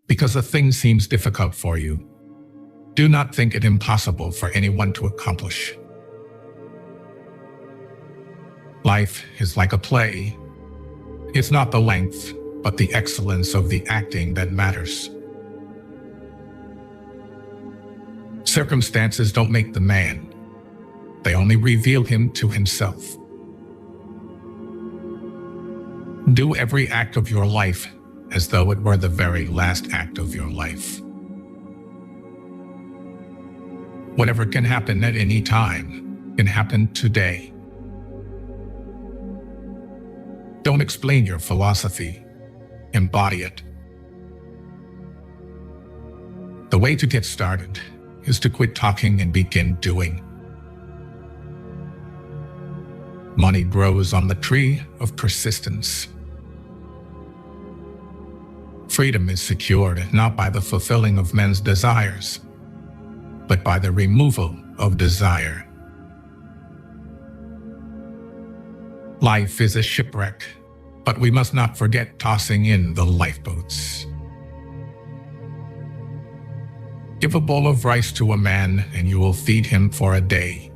Because a thing seems difficult for you, do not think it impossible for anyone to accomplish. Life is like a play. It's not the length, but the excellence of the acting that matters. Circumstances don't make the man. They only reveal him to himself. Do every act of your life as though it were the very last act of your life. Whatever can happen at any time can happen today. Don't explain your philosophy. Embody it. The way to get started is to quit talking and begin doing. Money grows on the tree of persistence. Freedom is secured not by the fulfilling of men's desires, but by the removal of desire. Life is a shipwreck, but we must not forget tossing in the lifeboats. Give a bowl of rice to a man and you will feed him for a day.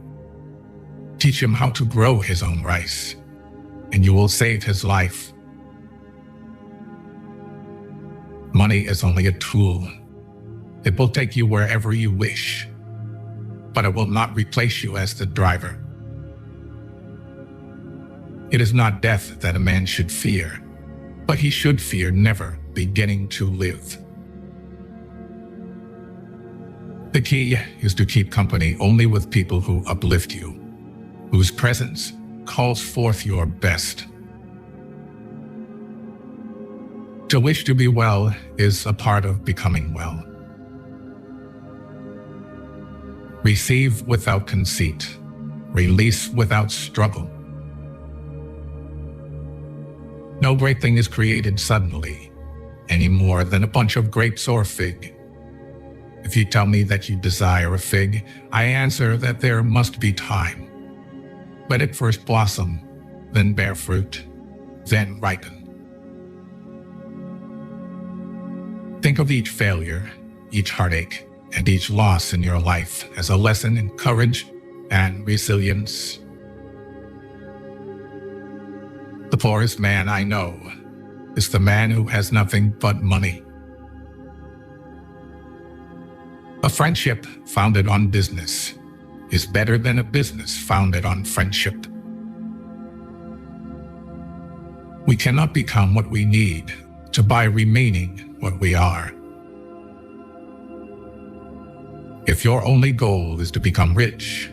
Teach him how to grow his own rice, and you will save his life. Money is only a tool. It will take you wherever you wish, but it will not replace you as the driver. It is not death that a man should fear, but he should fear never beginning to live. The key is to keep company only with people who uplift you, whose presence calls forth your best. To wish to be well is a part of becoming well. Receive without conceit. Release without struggle. No great thing is created suddenly, any more than a bunch of grapes or fig. If you tell me that you desire a fig, I answer that there must be time. Let it first blossom, then bear fruit, then ripen. Think of each failure, each heartache, and each loss in your life as a lesson in courage and resilience. The poorest man I know is the man who has nothing but money. A friendship founded on business is better than a business founded on friendship. We cannot become what we need to buy remaining what we are. If your only goal is to become rich,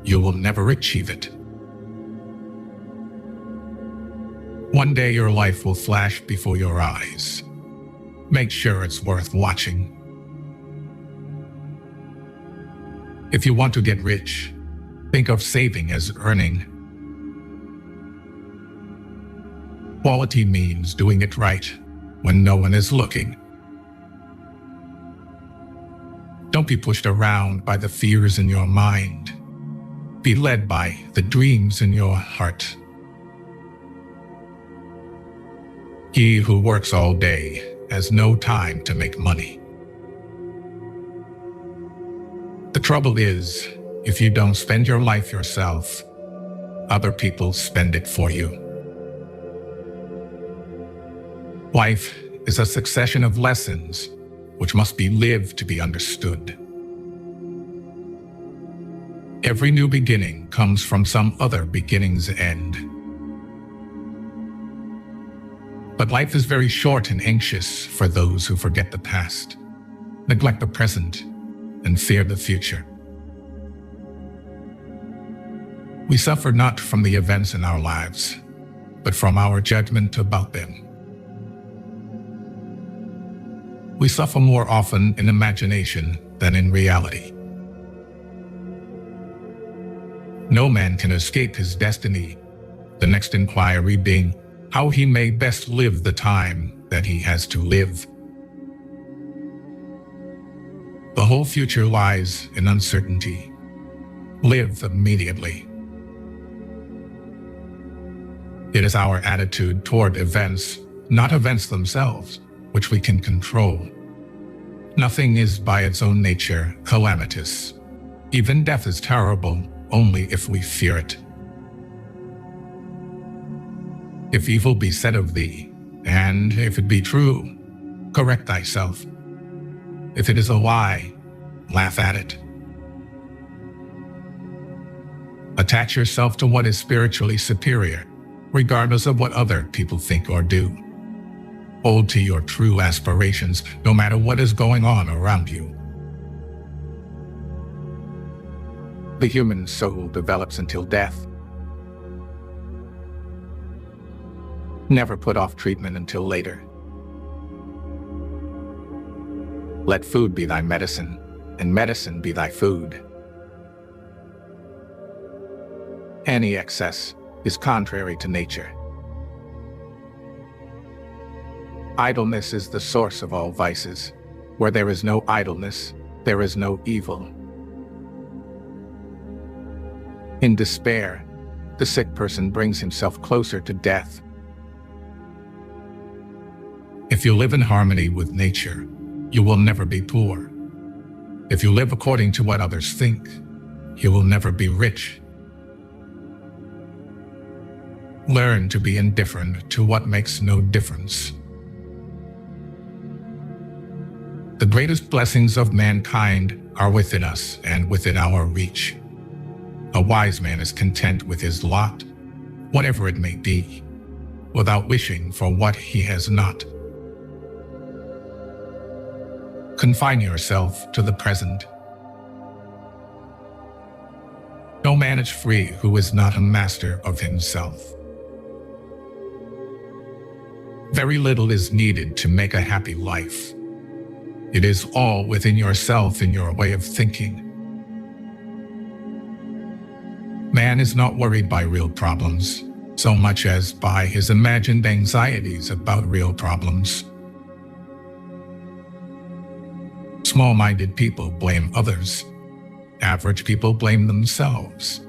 you will never achieve it. One day your life will flash before your eyes. Make sure it's worth watching. If you want to get rich, think of saving as earning. Quality means doing it right when no one is looking. Don't be pushed around by the fears in your mind. Be led by the dreams in your heart. He who works all day has no time to make money. The trouble is, if you don't spend your life yourself, other people spend it for you. Life is a succession of lessons which must be lived to be understood. Every new beginning comes from some other beginning's end. But life is very short and anxious for those who forget the past, neglect the present, and fear the future. We suffer not from the events in our lives, but from our judgment about them. We suffer more often in imagination than in reality. No man can escape his destiny, the next inquiry being how he may best live the time that he has to live. The whole future lies in uncertainty. Live immediately. It is our attitude toward events, not events themselves, which we can control. Nothing is by its own nature calamitous. Even death is terrible only if we fear it. If evil be said of thee, and if it be true, correct thyself. If it is a lie, laugh at it. Attach yourself to what is spiritually superior, regardless of what other people think or do. Hold to your true aspirations, no matter what is going on around you. The human soul develops until death. Never put off treatment until later. Let food be thy medicine, and medicine be thy food. Any excess is contrary to nature. Idleness is the source of all vices. Where there is no idleness, there is no evil. In despair, the sick person brings himself closer to death. If you live in harmony with nature, you will never be poor. If you live according to what others think, you will never be rich. Learn to be indifferent to what makes no difference. The greatest blessings of mankind are within us and within our reach. A wise man is content with his lot, whatever it may be, without wishing for what he has not. Confine yourself to the present. No man is free who is not a master of himself. Very little is needed to make a happy life. It is all within yourself in your way of thinking. Man is not worried by real problems so much as by his imagined anxieties about real problems. Small-minded people blame others. Average people blame themselves.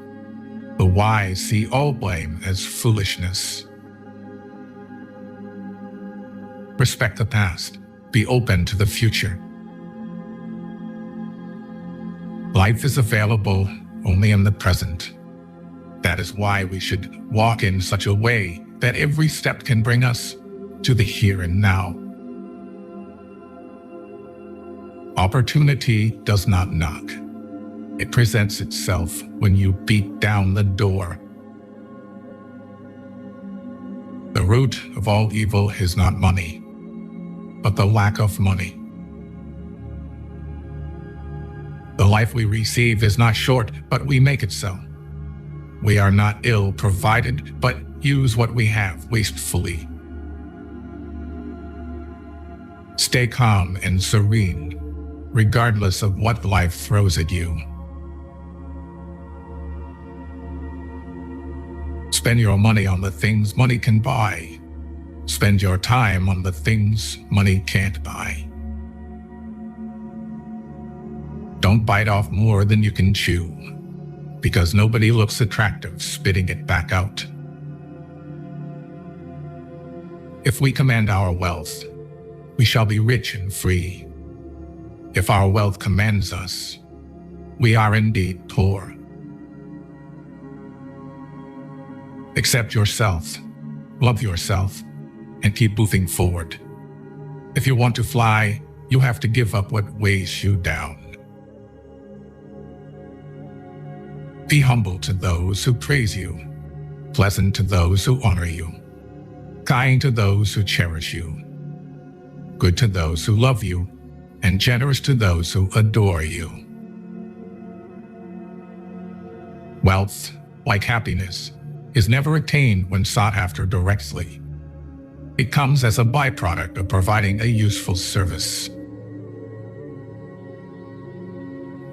The wise see all blame as foolishness. Respect the past. Be open to the future. Life is available only in the present. That is why we should walk in such a way that every step can bring us to the here and now. Opportunity does not knock. It presents itself when you beat down the door. The root of all evil is not money, but the lack of money. The life we receive is not short, but we make it so. We are not ill provided, but use what we have wastefully. Stay calm and serene, regardless of what life throws at you. Spend your money on the things money can buy. Spend your time on the things money can't buy. Don't bite off more than you can chew, because nobody looks attractive spitting it back out. If we command our wealth, we shall be rich and free. If our wealth commands us, we are indeed poor. Accept yourself, love yourself, and keep moving forward. If you want to fly, you have to give up what weighs you down. Be humble to those who praise you, pleasant to those who honor you, kind to those who cherish you, good to those who love you, and generous to those who adore you. Wealth, like happiness, is never attained when sought after directly. It comes as a byproduct of providing a useful service.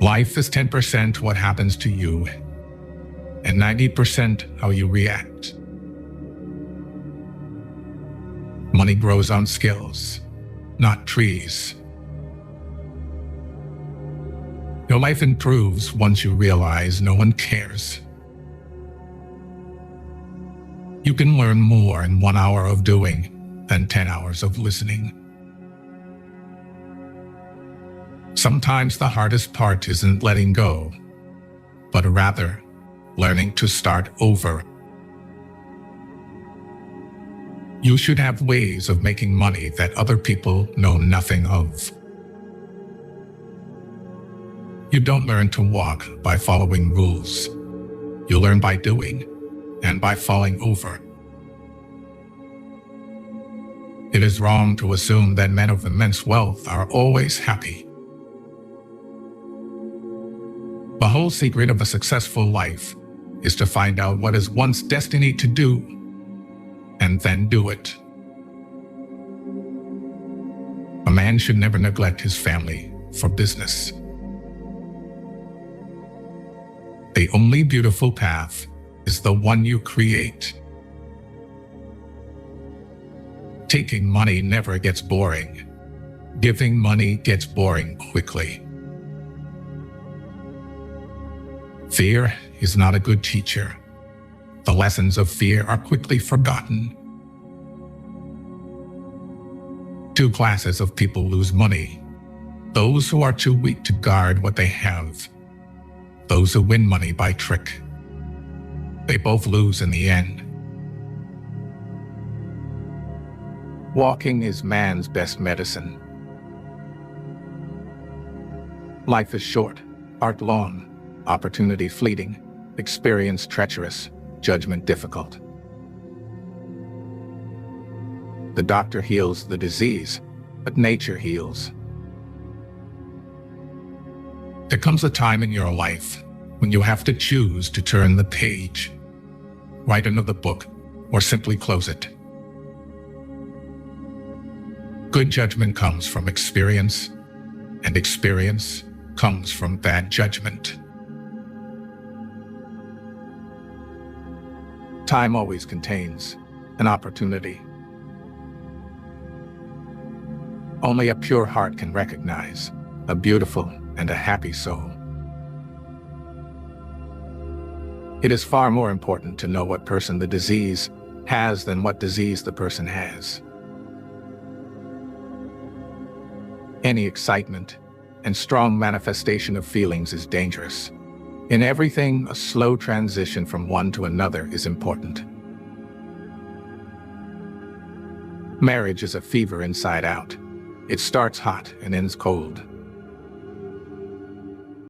Life is 10% what happens to you, and 90% how you react. Money grows on skills, not trees. Your life improves once you realize no one cares. You can learn more in 1 hour of doing than 10 hours of listening. Sometimes the hardest part isn't letting go, but rather learning to start over. You should have ways of making money that other people know nothing of. You don't learn to walk by following rules. You learn by doing and by falling over. It is wrong to assume that men of immense wealth are always happy. The whole secret of a successful life is to find out what is one's destiny to do and then do it. A man should never neglect his family for business. The only beautiful path is the one you create. Taking money never gets boring. Giving money gets boring quickly. Fear is not a good teacher. The lessons of fear are quickly forgotten. Two classes of people lose money: those who are too weak to guard what they have, those who win money by trick. They both lose in the end. Walking is man's best medicine. Life is short, art long, opportunity fleeting, experience treacherous, judgment difficult. The doctor heals the disease, but nature heals. There comes a time in your life when you have to choose to turn the page, write another book, or simply close it. Good judgment comes from experience, and experience comes from bad judgment. Time always contains an opportunity. Only a pure heart can recognize a beautiful and a happy soul. It is far more important to know what person the disease has than what disease the person has. Any excitement and strong manifestation of feelings is dangerous. In everything, a slow transition from one to another is important. Marriage is a fever inside out. It starts hot and ends cold.